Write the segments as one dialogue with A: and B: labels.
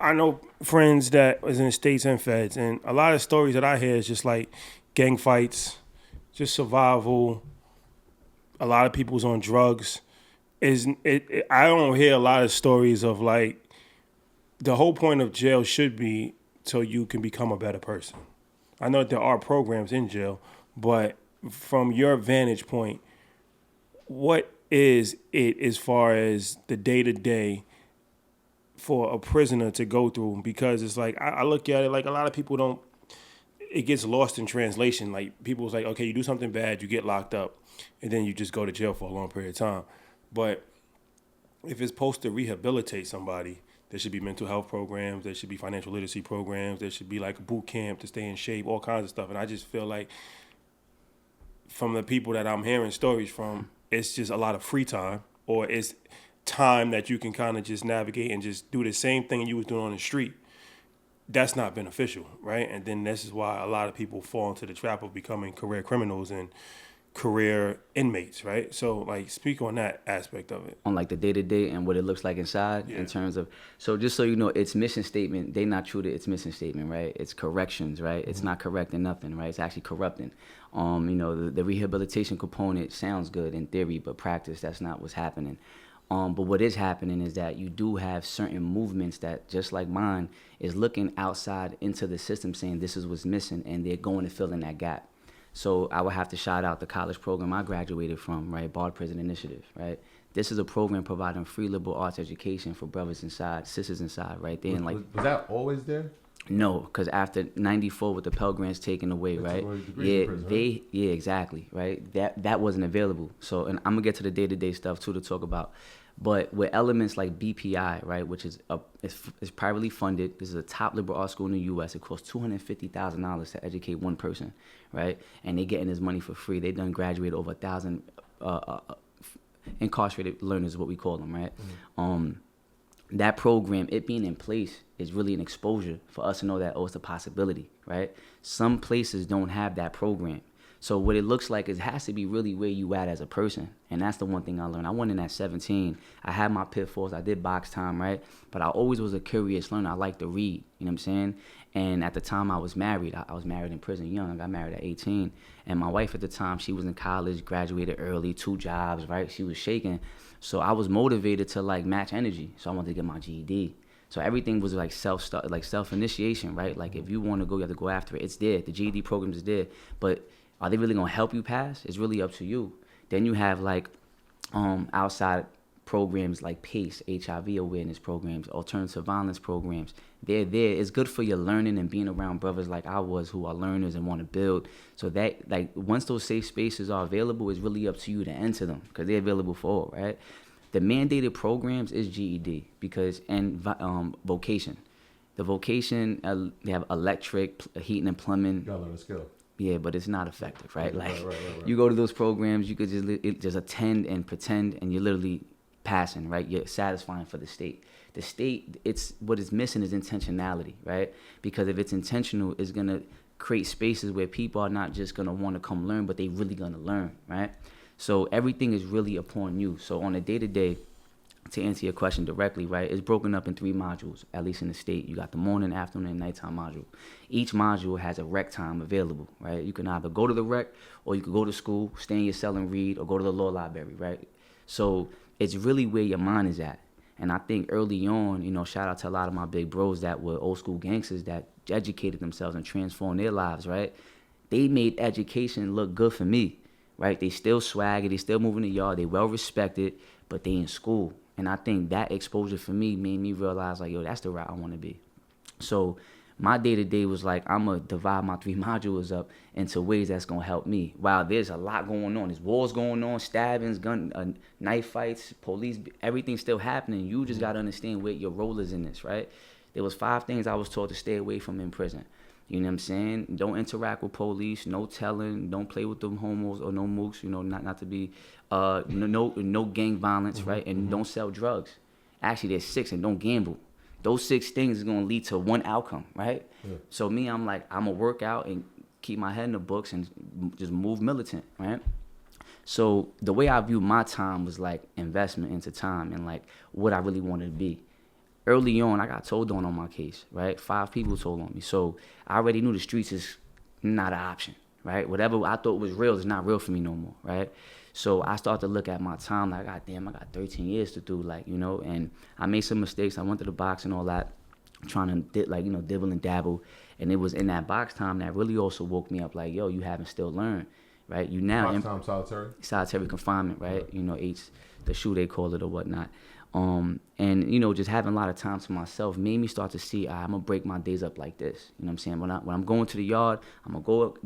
A: I know friends that was in states and feds, and a lot of stories that I hear is just like gang fights, just survival. A lot of people's on drugs. I don't hear a lot of stories of like the whole point of jail should be so you can become a better person. I know there are programs in jail, but from your vantage point, what is it as far as the day to day for a prisoner to go through? Because it's like I look at it like a lot of people don't. It gets lost in translation. Like people's like, okay, you do something bad, you get locked up, and then you just go to jail for a long period of time. But if it's supposed to rehabilitate somebody, there should be mental health programs, there should be financial literacy programs, there should be like a boot camp to stay in shape, all kinds of stuff. And I just feel like from the people that I'm hearing stories from, it's just a lot of free time, or it's time that you can kind of just navigate and just do the same thing you was doing on the street. That's not beneficial, right? And then this is why a lot of people fall into the trap of becoming career criminals and career inmates, right? So, like, speak on that aspect of it.
B: On like the day to day and what it looks like inside in
A: Yeah.
B: terms of, so just so you know, its mission statement, they not true to its mission statement, right? It's corrections, right? It's not correcting nothing, right? It's actually corrupting. The rehabilitation component sounds good in theory, but practice, that's not what's happening. But what is happening is that you do have certain movements that, just like mine, is looking outside into the system saying this is what's missing, and they're going to fill in that gap. So I would have to shout out the college program I graduated from, right? Bard Prison Initiative, right? This is a program providing free liberal arts education for brothers inside, sisters inside, right? They in like,
C: Was that always there?
B: no, because after '94 with the Pell Grants taken away,
C: That's
B: right?
C: already degrees
B: Yeah,
C: in prison, right?
B: yeah, exactly, right? That wasn't available. So, and I'm gonna get to the day-to-day stuff too to talk about. But with elements like BPI, right, which is is privately funded. This is a top liberal arts school in the U.S. It costs $250,000 to educate one person, right? And they getting this money for free. They done graduated over 1,000 incarcerated learners, is what we call them, right? That program, it being in place, is really an exposure for us to know that, oh, it's a possibility, right? Some places don't have that program. So what it looks like is it has to be really where you at as a person. And that's the one thing I learned. I went in at 17. I had my pitfalls. I did box time, right? But I always was a curious learner. I liked to read, you know what I'm saying? And at the time I was married. I was married in prison young. I got married at 18. And my wife at the time, she was in college, graduated early, 2 jobs, right? She was shaking. So I was motivated to like match energy. So I wanted to get my GED. So everything was like self initiation, right? Like if you want to go, you have to go after it. It's there. The GED program is there. But are they really gonna help you pass? It's really up to you. Then you have like outside programs like PACE, HIV awareness programs, alternative violence programs. They're there. It's good for your learning and being around brothers like I was who are learners and want to build. So that like once those safe spaces are available, it's really up to you to enter them because they're available for all, right? The mandated programs is GED because and vocation. The vocation they have electric, heating and plumbing.
C: You gotta learn a skill.
B: Yeah, but it's not effective, right? Like,
C: Right.
B: you go to those programs, you could just attend and pretend, and you're literally passing, right? You're satisfying for the state. The state, it's what is missing is intentionality, right? Because if it's intentional, it's gonna create spaces where people are not just gonna want to come learn, but they really gonna learn, right? So everything is really upon you. So on a day-to-day, to answer your question directly, right, it's broken up in 3 modules, at least in the state. You got the morning, afternoon, and nighttime module. Each module has a rec time available, right? You can either go to the rec or you can go to school, stay in your cell and read, or go to the law library, right? So it's really where your mind is at. And I think early on, shout out to a lot of my big bros that were old school gangsters that educated themselves and transformed their lives, right? They made education look good for me, right? They still swagger, they still move in the yard, they well respected, but they in school. And I think that exposure for me made me realize, like, yo, that's the route I want to be. So my day-to-day was like, I'm going to divide my 3 modules up into ways that's going to help me. Wow, there's a lot going on. There's wars going on, stabbings, knife fights, police, everything's still happening. You just got to understand where your role is in this, right? There was 5 things I was taught to stay away from in prison. You know what I'm saying? Don't interact with police, no telling, don't play with them homos or no mooks, not to be, no gang violence, right? And don't sell drugs. Actually, there's 6, and don't gamble. Those 6 things is gonna lead to one outcome, right? Yeah. So me, I'm like, I'm gonna work out and keep my head in the books and just move militant, right? So the way I view my time was like investment into time and like what I really wanted to be. early on, I got told on my case, right? 5 people told on me. So I already knew the streets is not an option, right? Whatever I thought was real is not real for me no more, right? So I started to look at my time like, God damn, I got 13 years to do, like, you know, and I made some mistakes. I went to the box and all that, trying to, like, you know, dibble and dabble. And it was in that box time that really also woke me up like, yo, you haven't still learned, right? You now
C: Box time,
B: solitary confinement, right? You know, the shoe they call it or whatnot. And you know, just having a lot of time to myself made me start to see, I'm gonna break my days up like this. You know what I'm saying? When I'm going to the yard, I'm gonna go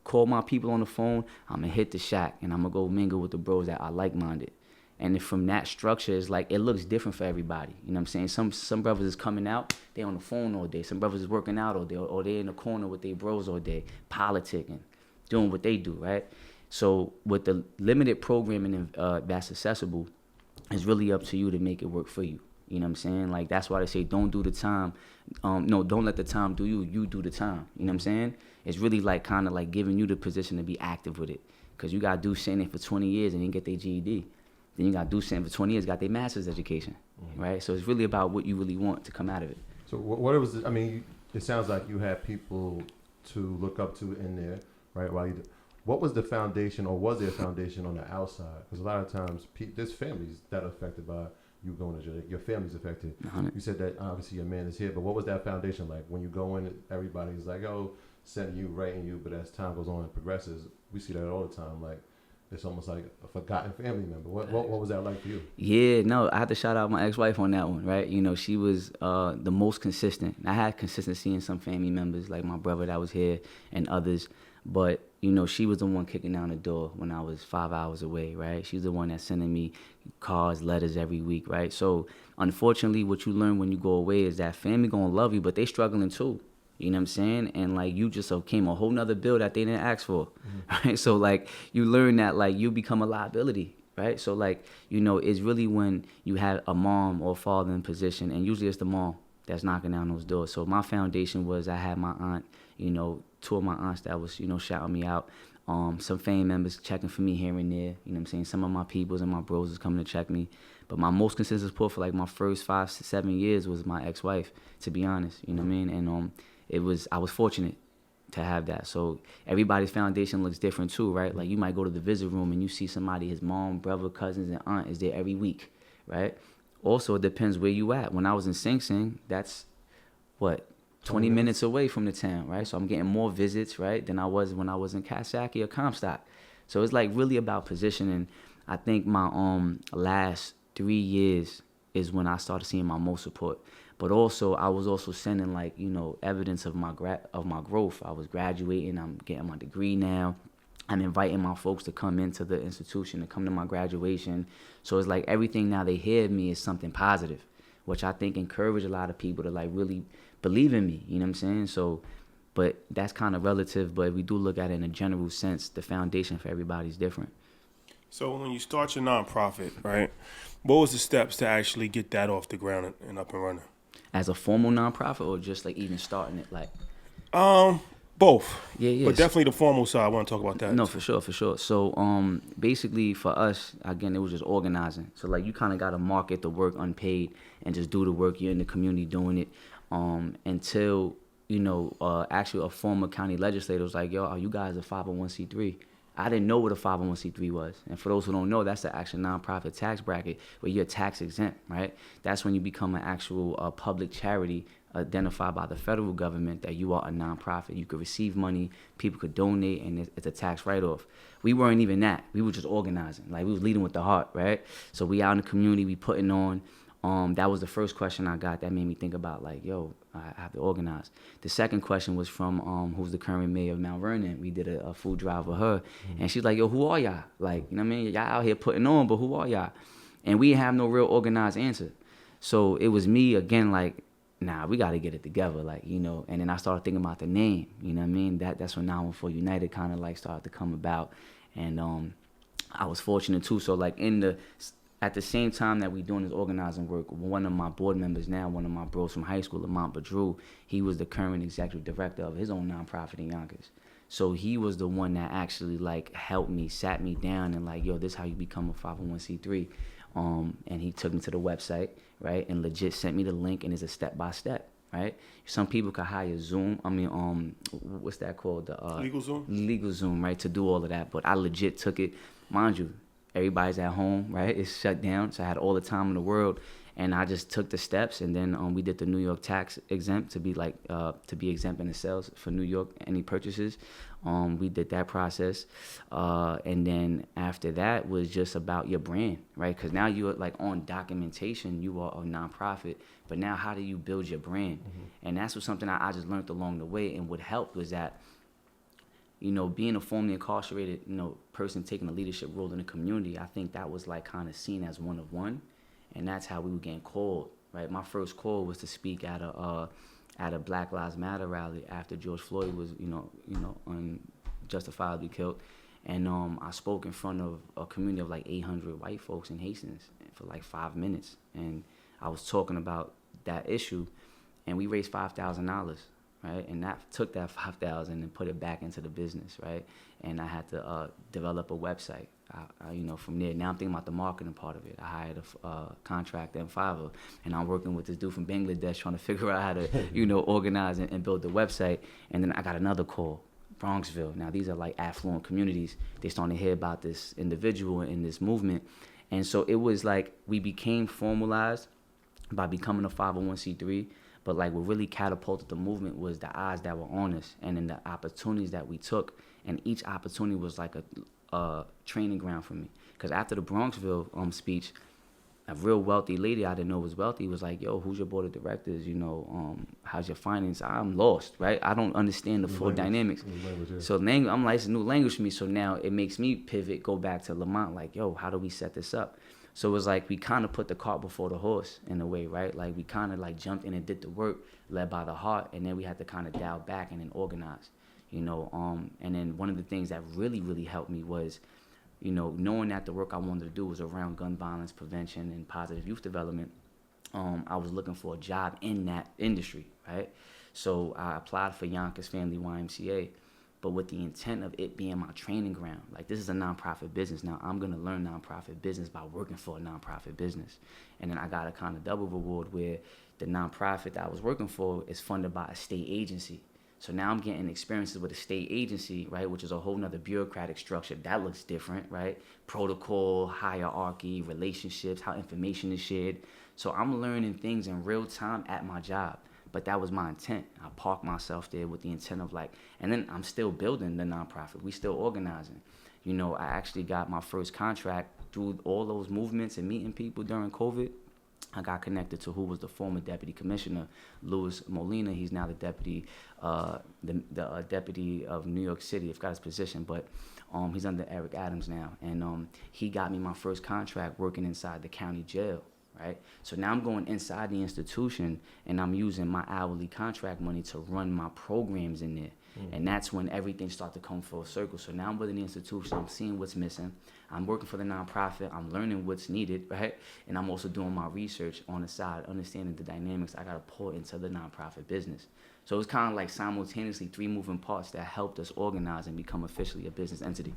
B: call my people on the phone. I'm gonna hit the shack and I'm gonna go mingle with the bros that are like-minded. And then from that structure, it's like it looks different for everybody. You know what I'm saying? Some brothers is coming out, they on the phone all day. Some brothers is working out all day, or they in the corner with their bros all day, politicking, doing what they do, right? So with the limited programming that's accessible, it's really up to you to make it work for you. You know what I'm saying? Like, that's why they say don't do the time. No, don't let the time do you. You do the time. You know what I'm saying? It's really like kind of like giving you the position to be active with it. Because you got to do something for 20 years and then get their GED. Then you got to do something for 20 years, got their master's education. Right? So it's really about what you really want to come out of it.
C: So what it was, I mean, it sounds like you had people to look up to in there, right? What was the foundation, or was there a foundation on the outside? Because a lot of times there's families that are affected by you going to jail. Your family's affected.
B: 100.
C: You said that obviously your man is here, but what was that foundation like? When you go in, everybody's like, oh, setting you, writing you, but as time goes on and progresses, we see that all the time. Like, it's almost like a forgotten family member. What was that like for you?
B: Yeah, no, I have to shout out my ex-wife on that one, right? You know, she was the most consistent. I had consistency in some family members, like my brother that was here and others. But, you know, she was the one kicking down the door when I was 5 hours away, right? She's the one that's sending me cards, letters every week, right? So, unfortunately, what you learn when you go away is that family gonna love you, but they struggling too. You know what I'm saying? And, like, you just came a whole nother bill that they didn't ask for, right? So, like, you learn that, like, you become a liability, right? So, like, you know, it's really when you have a mom or father in position, and usually it's the mom that's knocking down those doors. So my foundation was I had my aunt, you know, 2 of my aunts that was, you know, shouting me out. Some family members checking for me here and there. You know what I'm saying? Some of my peoples and my bros was coming to check me. But my most consistent support for like my first 5 to 7 years was my ex-wife, to be honest. You know what I mean? And I was fortunate to have that. So everybody's foundation looks different too, right? Like you might go to the visit room and you see somebody, his mom, brother, cousins, and aunt is there every week, right? Also, it depends where you at. When I was in Sing Sing, that's what, 20 minutes away from the town, right? So I'm getting more visits, right, than I was when I was in Coxsackie or Comstock. So it's like really about positioning. I think my last 3 years is when I started seeing my most support. But also, I was also sending like, you know, evidence of my growth. I was graduating. I'm getting my degree now. I'm inviting my folks to come into the institution, to come to my graduation. So it's like everything now they hear of me is something positive, which I think encourage a lot of people to like really believe in me. You know what I'm saying? So, but that's kind of relative. But if we do look at it in a general sense, the foundation for everybody is different.
A: So when you start your nonprofit, right, what was the steps to actually get that off the ground and up and running?
B: As a formal nonprofit or just like even starting it like?
A: Both.
B: Yeah.
A: But definitely the formal side. I want to talk about that.
B: No, for sure. So basically for us, again, it was just organizing. So like you kind of got to market the work unpaid and just do the work. You're in the community doing it until, you know, actually a former county legislator was like, yo, are you guys a 501c3? I didn't know what a 501c3 was. And for those who don't know, that's the actual nonprofit tax bracket where you're tax exempt, right? That's when you become an actual public charity identified by the federal government that you are a nonprofit. You could receive money, people could donate, and it's a tax write-off. We weren't even that. We were just organizing. Like, we was leading with the heart, right? So we out in the community, we putting on. That was the first question I got that made me think about, like, yo, I have to organize. The second question was from who's the current mayor of Mount Vernon. We did a food drive with her. And she's like, yo, who are y'all? Like, you know what I mean? Y'all out here putting on, but who are y'all? And we didn't have no real organized answer. So it was me, again, like, nah, we got to get it together, like, you know. And then I started thinking about the name, you know what I mean? That's when 914 United kind of, like, started to come about. And I was fortunate, too. So, like, at the same time that we doing this organizing work, one of my board members now, one of my bros from high school, Lamont Badru, he was the current executive director of his own nonprofit in Yonkers. So he was the one that actually, like, helped me, sat me down and, like, yo, this is how you become a 501c3. And he took me to the website, right? And legit sent me the link, and it's a step-by-step, right? Some people could hire Zoom. What's that called? The
A: Legal Zoom?
B: Legal Zoom, right? To do all of that. But I legit took it. Mind you, everybody's at home, right? It's shut down, so I had all the time in the world. And I just took the steps, and then we did the New York tax exempt to be exempt in the sales for New York, any purchases. We did that process, and then after that was just about your brand, right? Because now you're like on documentation, you are a nonprofit, but now how do you build your brand? And that's what something I just learned along the way. And what helped was that, being a formerly incarcerated, person taking a leadership role in the community, I think that was like kind of seen as one of one. And that's how we were getting called, right? My first call was to speak at a Black Lives Matter rally after George Floyd was, unjustifiably killed. And I spoke in front of a community of like 800 white folks in Hastings for like 5 minutes. And I was talking about that issue, and we raised $5,000, right? And that took that $5,000 and put it back into the business, right? And I had to develop a website. From there, now I'm thinking about the marketing part of it. I hired a contractor in Fiverr, and I'm working with this dude from Bangladesh trying to figure out how to, organize and build the website. And then I got another call, Bronxville. Now these are like affluent communities. They starting to hear about this individual and this movement. And so it was like we became formalized by becoming a 501c3. But like what really catapulted the movement was the eyes that were on us, and then the opportunities that we took. And each opportunity was like a training ground for me. Because after the Bronxville speech, a real wealthy lady I didn't know was wealthy was like, yo, who's your board of directors? How's your finance? I'm lost, right? I don't understand the full dynamics. So I'm like, it's a new language for me. So now it makes me pivot, go back to Lamont, like, yo, how do we set this up? So it was like we kind of put the cart before the horse in a way, right? Like we kind of like jumped in and did the work, led by the heart, and then we had to kind of dial back and then organize. And then one of the things that really, really helped me was, knowing that the work I wanted to do was around gun violence prevention and positive youth development. I was looking for a job in that industry, right? So I applied for Yonkers Family YMCA, but with the intent of it being my training ground. Like, this is a nonprofit business. Now I'm going to learn nonprofit business by working for a nonprofit business. And then I got a kind of double reward where the nonprofit that I was working for is funded by a state agency. So now I'm getting experiences with a state agency, right, which is a whole nother bureaucratic structure. That looks different, right? Protocol, hierarchy, relationships, how information is shared. So I'm learning things in real time at my job. But that was my intent. I parked myself there with the intent of and then I'm still building the nonprofit. We still organizing. I actually got my first contract through all those movements and meeting people during COVID. I got connected to who was the former deputy commissioner, Louis Molina. He's now the deputy, deputy of New York City. I forgot his position, but he's under Eric Adams now. And he got me my first contract working inside the county jail, right? So now I'm going inside the institution, and I'm using my hourly contract money to run my programs in there. And that's when everything started to come full circle. So now I'm within the institution. I'm seeing what's missing. I'm working for the nonprofit. I'm learning what's needed, right? And I'm also doing my research on the side, understanding the dynamics I got to pour into the nonprofit business. So it was kind of like simultaneously 3 moving parts that helped us organize and become officially a business entity.